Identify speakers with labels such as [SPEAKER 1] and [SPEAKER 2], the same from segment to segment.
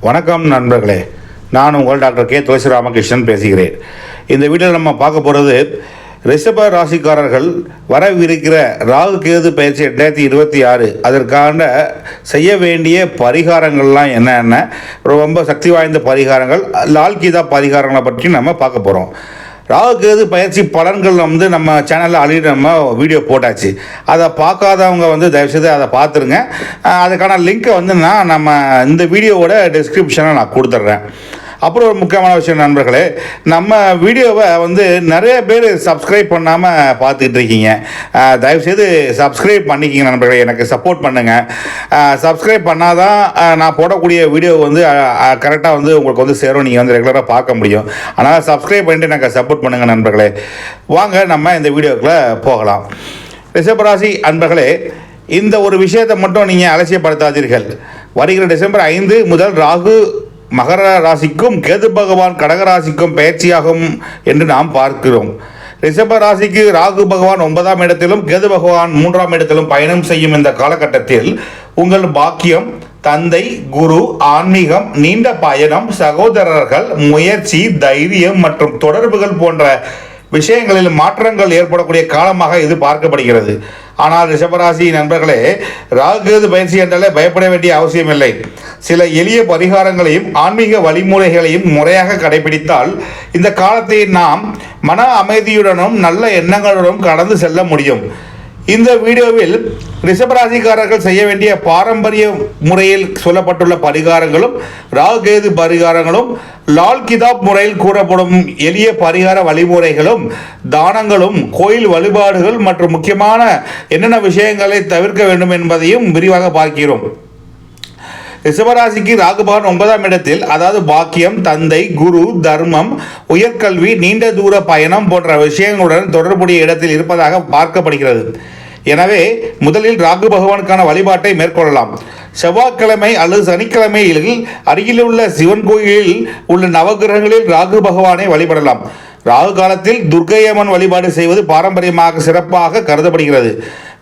[SPEAKER 1] வணக்கம் நண்பர்களே, நான் உங்கள் டாக்டர் கே துளசி ராமகிருஷ்ணன் பேசுகிறேன். இந்த வீடியோவில் நம்ம பார்க்க போகிறது ரிஷப ராசிக்காரர்கள் வரவிருக்கிற ராகு கேது பயிற்சி 2026 அதற்கான செய்ய வேண்டிய பரிகாரங்கள்லாம் என்னென்ன, ரொம்ப சக்தி வாய்ந்த பரிகாரங்கள், லால்கீதா பரிகாரங்களை பற்றி நம்ம பார்க்க போகிறோம். ராகு கேது பயிற்சி பலன்கள் நம்ம சேனலில் ஆல்ரெடி நம்ம வீடியோ போட்டாச்சு. அதை பார்க்காதவங்க தயவுசெய்து அதை பார்த்துருங்க. அதுக்கான லிங்க்கை நம்ம இந்த வீடியோவோட டிஸ்கிரிப்ஷனில் நான் கொடுத்துட்றேன். அப்புறம் ஒரு முக்கியமான விஷயம் நண்பர்களே, நம்ம வீடியோவை நிறைய பேர் சப்ஸ்கிரைப் பண்ணாமல் பார்த்துக்கிட்டு இருக்கீங்க. தயவுசெய்து சப்ஸ்கிரைப் பண்ணிக்கிங்க நண்பர்களே, எனக்கு சப்போர்ட் பண்ணுங்கள். சப்ஸ்கிரைப் பண்ணால் தான் நான் போடக்கூடிய வீடியோ கரெக்டாக உங்களுக்கு சேரும், நீங்கள் ரெகுலராக பார்க்க முடியும். அதனால் சப்ஸ்கிரைப் பண்ணிட்டு எனக்கு சப்போர்ட் பண்ணுங்கள் நண்பர்களே. வாங்க நம்ம இந்த வீடியோக்குள்ளே போகலாம். ரிஷபராசி அன்பர்களே, இந்த ஒரு விஷயத்தை மட்டும் நீங்கள் அலட்சியப்படுத்தாதீர்கள். வருகிற டிசம்பர் 5 முதல் ராகு மகர ராசிக்கும் கேது பகவான் கடக ராசிக்கும் பயிற்சியாகும் என்று நாம் பார்க்கிறோம். ரிஷப ராசிக்கு ராகு பகவான் 9ஆம் இடத்திலும் கேது பகவான் 3ஆம் இடத்திலும் பயணம் செய்யும் இந்த காலகட்டத்தில் உங்கள் பாக்கியம், தந்தை, குரு, ஆன்மீகம், நீண்ட பயணம், சகோதரர்கள், முயற்சி, தைரியம் மற்றும் தொடர்புகள் போன்ற விஷயங்களில் மாற்றங்கள் ஏற்படக்கூடிய காலமாக இது பார்க்கப்படுகிறது. ஆனால் ரிஷபராசி நண்பர்களே, ராகு பயிற்சி என்றாலே பயப்பட வேண்டிய அவசியமில்லை. சில எளிய பரிகாரங்களையும் ஆன்மீக வழிமுறைகளையும் முறையாக கடைபிடித்தால் இந்த காலத்தை நாம் மன அமைதியுடனும் நல்ல எண்ணங்களுடனும் கடந்து செல்ல முடியும். இந்த வீடியோவில் ரிஷபராசிக்காரர்கள் செய்ய வேண்டிய பாரம்பரிய முறையில் சொல்லப்பட்டுள்ள பரிகாரங்களும், ராகு கேது பரிகாரங்களும், லால் கிதாப் முறையில் கூறப்படும் எளிய பரிகார வழிமுறைகளும், தானங்களும், கோயில் வழிபாடுகள் மற்றும் முக்கியமான என்னென்ன விஷயங்களை தவிர்க்க வேண்டும் என்பதையும் விரிவாக பார்க்கிறோம். ரிஷபராசிக்கு ராகு பகவான் 9ஆம் இடத்தில், அதாவது பாக்கியம், தந்தை, குரு, தர்மம், உயர்கல்வி, நீண்ட தூர பயணம் போன்ற விஷயங்களுடன் தொடர்புடைய இடத்தில் இருப்பதாக பார்க்கப்படுகிறது. எனவே முதலில் ராகு பகவானுக்கான வழிபாட்டை மேற்கொள்ளலாம். செவ்வாய்க்கிழமை அல்லது சனிக்கிழமையில் அருகிலுள்ள சிவன் கோயிலில் உள்ள நவகிரகங்களில் ராகு பகவானை வழிபடலாம். ராகு காலத்தில் துர்க்கையம்மன் வழிபாடு செய்வது பாரம்பரியமாக சிறப்பாக கருதப்படுகிறது.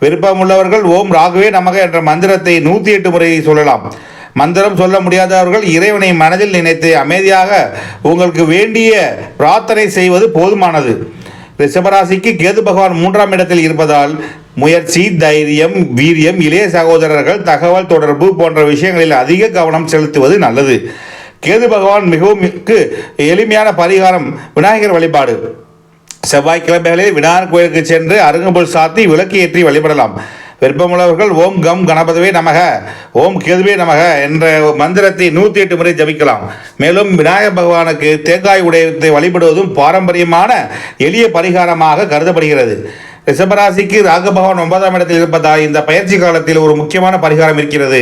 [SPEAKER 1] விருப்பமுள்ளவர்கள் ஓம் ராகுவே நமக என்ற மந்திரத்தை 108 முறை சொல்லலாம். மந்திரம் சொல்ல முடியாதவர்கள் இறைவனை மனதில் நினைத்து அமைதியாக உங்களுக்கு வேண்டிய பிரார்த்தனை செய்வது போதுமானது. ரிஷபராசிக்கு கேது பகவான் 3ஆம் இடத்தில் இருப்பதால் முயற்சி, தைரியம், வீரியம், இளைய சகோதரர்கள், தகவல் தொடர்பு போன்ற விஷயங்களில் அதிக கவனம் செலுத்துவது நல்லது. கேது பகவான் மிகவும் எளிமையான பரிகாரம் விநாயகர் வழிபாடு. செவ்வாய்க்கிழமைகளில் விநாயகர் கோயிலுக்கு சென்று அருகம்புல் சாத்தி விளக்கு ஏற்றி வழிபடலாம். விருப்பமுள்ளவர்கள் ஓம் கம் கணபதவே நமக, ஓம் கேதுவே நமக என்ற மந்திரத்தை 108 முறை ஜபிக்கலாம். மேலும் விநாயகர் பகவானுக்கு தேங்காய் உடையத்தை வழிபடுவதும் பாரம்பரியமான எளிய பரிகாரமாக கருதப்படுகிறது. ரிஷபராசிக்கு ராகு பகவான் 9ஆம் இடத்தில் இருப்பதால் இந்த பயிற்சி காலத்தில் ஒரு முக்கியமான பரிகாரம் இருக்கிறது.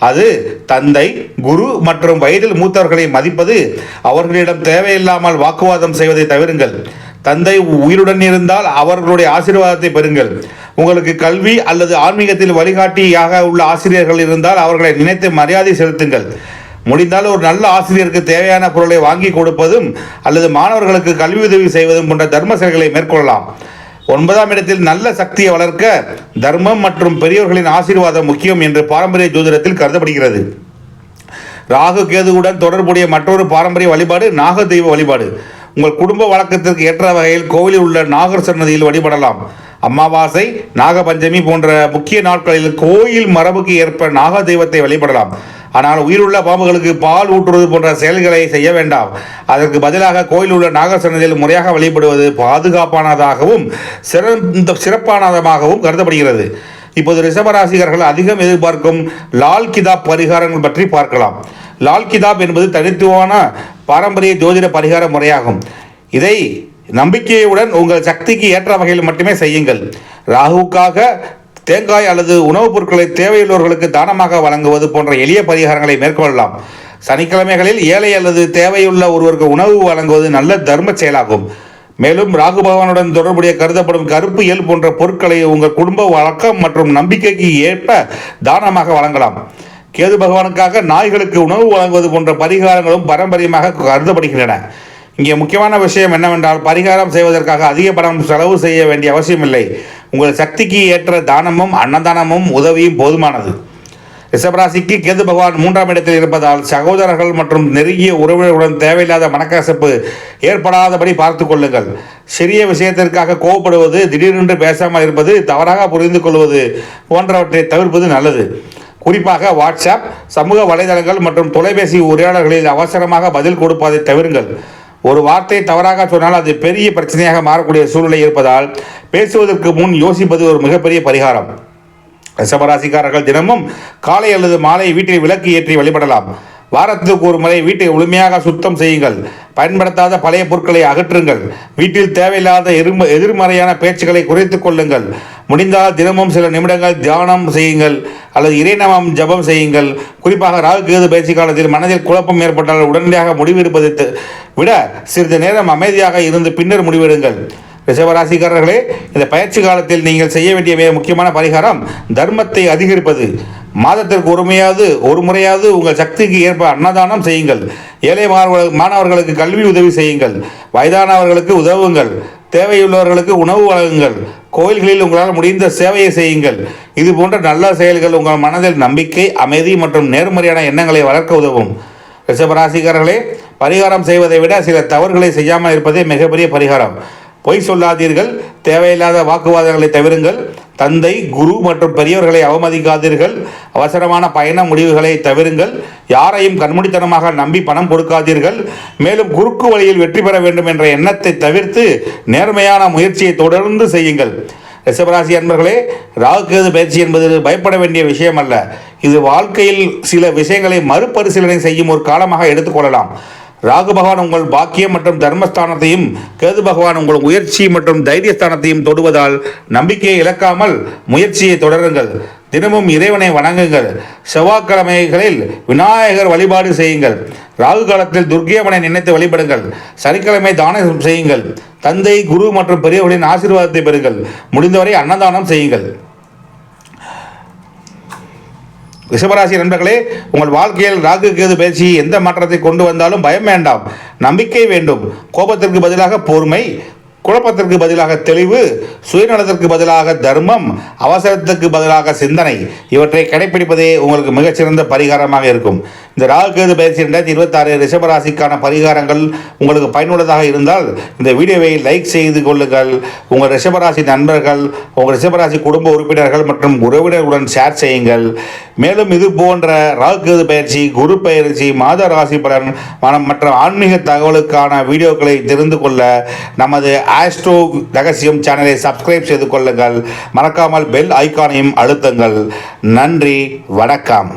[SPEAKER 1] அது தந்தை, குரு மற்றும் வயதில் மூத்தவர்களை மதிப்பது. அவர்களிடம் தேவையில்லாமல் வாக்குவாதம் செய்வதை தவிருங்கள். தந்தை உயிருடன் இருந்தால் அவர்களுடைய ஆசீர்வாதத்தை பெறுங்கள். உங்களுக்கு கல்வி அல்லது ஆன்மீகத்தில் வழிகாட்டியாக உள்ள ஆசிரியர்கள் இருந்தால் அவர்களை நினைத்து மரியாதை செலுத்துங்கள். முடிந்தால் ஒரு நல்ல ஆசிரியருக்கு தேவையான பொருளை வாங்கி கொடுப்பதும் அல்லது மாணவர்களுக்கு கல்வி உதவி செய்வதும் போன்ற தர்ம செயல்களை மேற்கொள்ளலாம். 9ஆம் இடத்தில் நல்ல சக்தியை வளர்க்க தர்மம் மற்றும் பெரியோர்களின் ஆசீர்வாதம் முக்கியம் என்று பாரம்பரிய ஜோதிடத்தில் கருதப்படுகிறது. ராகு கேதுவுடன் தொடர்புடைய மற்றொரு பாரம்பரிய வழிபாடு நாக தெய்வ வழிபாடு. உங்கள் குடும்ப வழக்கத்திற்கு ஏற்ற வகையில் கோவிலில் உள்ள நாகர் சன்னதியில் வழிபடலாம். அமாவாசை, நாகபஞ்சமி போன்ற முக்கிய நாட்களில் கோயில் மரபுக்கு ஏற்ப நாக தெய்வத்தை வழிபடலாம். ஆனால் உயிருள்ள பாம்புகளுக்கு பால் ஊற்றுவது போன்ற செயல்களை செய்ய வேண்டாம். அதற்கு பதிலாக கோயில் உள்ள நாகர் சன்னதியில் முறையாக வழிபடுவது பாதுகாப்பானதாகவும் சிறப்பானதாகவும் கருதப்படுகிறது. இப்போது ரிஷபராசிகர்கள் அதிகம் எதிர்பார்க்கும் லால் கிதாப் பரிகாரங்கள் பற்றி பார்க்கலாம். லால் கிதாப் என்பது தனித்துவமான பாரம்பரிய ஜோதிட பரிகார முறையாகும். இதை நம்பிக்கையுடன் உங்கள் சக்திக்கு ஏற்ற வகையில் மட்டுமே செய்யுங்கள். ராகுவுக்காக தேங்காய் அல்லது உணவுப் பொருட்களை தேவையுள்ளவர்களுக்கு தானமாக வழங்குவது போன்ற எளிய பரிகாரங்களை மேற்கொள்ளலாம். சனிக்கிழமைகளில் ஏழை அல்லது தேவையுள்ள ஒருவருக்கு உணவு வழங்குவது நல்ல தர்ம செயலாகும். மேலும் ராகு பகவானுடன் தொடர்புடைய கருதப்படும் கருப்பு எல் போன்ற பொருட்களை உங்கள் குடும்ப வழக்கம் மற்றும் நம்பிக்கைக்கு ஏற்ப தானமாக வழங்கலாம். கேது பகவானுக்காக நாய்களுக்கு உணவு வழங்குவது போன்ற பரிகாரங்களும் பாரம்பரியமாக கருதப்படுகின்றன. இங்கே முக்கியமான விஷயம் என்னவென்றால், பரிகாரம் செய்வதற்காக அதிக பணம் செலவு செய்ய வேண்டிய அவசியமில்லை. உங்கள் சக்திக்கு ஏற்ற தானமும் அன்னதானமும் உதவியும் போதுமானது. ரிஷபராசிக்கு கேது பகவான் 3ஆம் இடத்தில் இருப்பதால் சகோதரர்கள் மற்றும் நெருங்கிய உறவினர்களுடன் தேவையில்லாத மனக்கசப்பு ஏற்படாதபடி பார்த்துக் கொள்ளுங்கள். சிறிய விஷயத்திற்காக கோபப்படுவது, திடீரென்று பேசாமல் இருப்பது, தவறாக புரிந்து கொள்வது போன்றவற்றை தவிர்ப்பது நல்லது. குறிப்பாக வாட்ஸ்அப், சமூக வலைதளங்கள் மற்றும் தொலைபேசி உரையாடல்களில் அவசரமாக பதில் கொடுப்பதை தவிருங்கள். ஒரு வார்த்தை தவறாக சொன்னால் அது பெரிய பிரச்சனையாக மாறக்கூடிய சூழ்நிலை இருப்பதால் பேசுவதற்கு முன் யோசிப்பது ஒரு மிகப்பெரிய பரிகாரம். ரிஷபராசிக்காரர்கள் தினமும் காலை அல்லது மாலை வீட்டில் விளக்கு ஏற்றி வழிபடலாம். வாரத்துக்கு ஒரு முறை வீட்டை முழுமையாக சுத்தம் செய்யுங்கள். பயன்படுத்தாத பழைய பொருட்களை அகற்றுங்கள். வீட்டில் தேவையில்லாத எதிர்மறையான பேச்சுக்களை குறைத்துக் கொள்ளுங்கள். முடிந்தால் தினமும் சில நிமிடங்கள் தியானம் செய்யுங்கள் அல்லது இறைநாமம் ஜபம் செய்யுங்கள். குறிப்பாக ராகு கேது பயிற்சி காலத்தில் மனதில் குழப்பம் ஏற்பட்டால் உடனடியாக முடிவெடுப்பதை விட சிறிது நேரம் அமைதியாக இருந்து பின்னர் முடிவெடுங்கள். ரிஷபராசிக்காரர்களே, இந்த பயிற்சி காலத்தில் நீங்கள் செய்ய வேண்டிய மிக முக்கியமான பரிகாரம் தர்மத்தை அதிகரிப்பது. மாதத்திற்கு ஒரு முறையாவது உங்கள் சக்திக்கு ஏற்ப அன்னதானம் செய்யுங்கள். ஏழை மாணவர்களுக்கு கல்வி உதவி செய்யுங்கள். வயதானவர்களுக்கு உதவுங்கள். தேவையுள்ளவர்களுக்கு உணவு வழங்குங்கள். கோயில்களில் உங்களால் முடிந்த சேவையை செய்யுங்கள். இது போன்ற நல்ல செயல்கள் உங்கள் மனதில் நம்பிக்கை, அமைதி மற்றும் நேர்மறையான எண்ணங்களை வளர்க்க உதவும். ரிஷபராசிக்காரர்களே, பரிகாரம் செய்வதை விட சில தவறுகளை செய்யாமல் இருப்பதே மிகப்பெரிய பரிகாரம். பொய் சொல்லாதீர்கள். தேவையில்லாத வாக்குவாதங்களை தவிருங்கள். தந்தை, குரு மற்றும் பெரியவர்களை அவமதிக்காதீர்கள். அவசரமான பயண முடிவுகளை தவிருங்கள். யாரையும் கண்மூடித்தனமாக நம்பி பணம் கொடுக்காதீர்கள். மேலும் குறுக்கு வழியில் வெற்றி பெற வேண்டும் என்ற எண்ணத்தை தவிர்த்து நேர்மையான முயற்சியை தொடர்ந்து செய்யுங்கள். ரிஷபராசி அன்பர்களே, ராகு கேது பயிற்சி என்பது பயப்பட வேண்டிய விஷயம் அல்ல. இது வாழ்க்கையில் சில விஷயங்களை மறுபரிசீலனை செய்யும் ஒரு காலமாக எடுத்துக்கொள்ளலாம். ராகு பகவான் உங்கள் பாக்கியம் மற்றும் தர்மஸ்தானத்தையும், கேது பகவான் உங்கள் முயற்சி மற்றும் தைரியஸ்தானத்தையும் தொடுவதால் நம்பிக்கையை இழக்காமல் முயற்சியை தொடருங்கள். தினமும் இறைவனை வணங்குங்கள். செவ்வாய்க்கிழமைகளில் விநாயகர் வழிபாடு செய்யுங்கள். ராகு காலத்தில் துர்க்கையம்மனை நினைத்து வழிபடுங்கள். சனிக்கிழமை தானம் செய்யுங்கள். தந்தை, குரு மற்றும் பெரியவர்களின் ஆசீர்வாதத்தை பெறுங்கள். முடிந்தவரை அன்னதானம் செய்யுங்கள். ரிஷபராசி நண்பர்களே, உங்கள் வாழ்க்கையில் ராகு கேது பயிற்சி எந்த மாற்றத்தை கொண்டு வந்தாலும் பயம் வேண்டாம். நம்பிக்கை வேண்டும். கோபத்திற்கு பதிலாக பொறுமை, குழப்பத்திற்கு பதிலாக தெளிவு, சுயநலத்திற்கு பதிலாக தர்மம், அவசரத்துக்கு பதிலாக சிந்தனை, இவற்றை கடைபிடிப்பதே உங்களுக்கு மிகச்சிறந்த பரிகாரமாக இருக்கும். இந்த ராகு கேது பயிற்சி 2026 ரிஷபராசிக்கான பரிகாரங்கள் உங்களுக்கு பயனுள்ளதாக இருந்தால் இந்த வீடியோவை லைக் செய்து கொள்ளுங்கள். உங்கள் ரிஷபராசி நண்பர்கள், உங்கள் ரிஷபராசி குடும்ப உறுப்பினர்கள் மற்றும் உறவினர்களுடன் ஷேர் செய்யுங்கள். மேலும் இது போன்ற ராகு கேது பயிற்சி, குரு பயிற்சி, மாத ராசி பலன் மற்ற ஆன்மீக தகவலுக்கான வீடியோக்களை தெரிந்து கொள்ள நமது ஆஸ்ட்ரோ ரகசியம் சேனலை சப்ஸ்கிரைப் செய்து கொள்ளுங்கள். மறக்காமல் பெல் ஐக்கானையும் அழுத்துங்கள். நன்றி, வணக்கம்.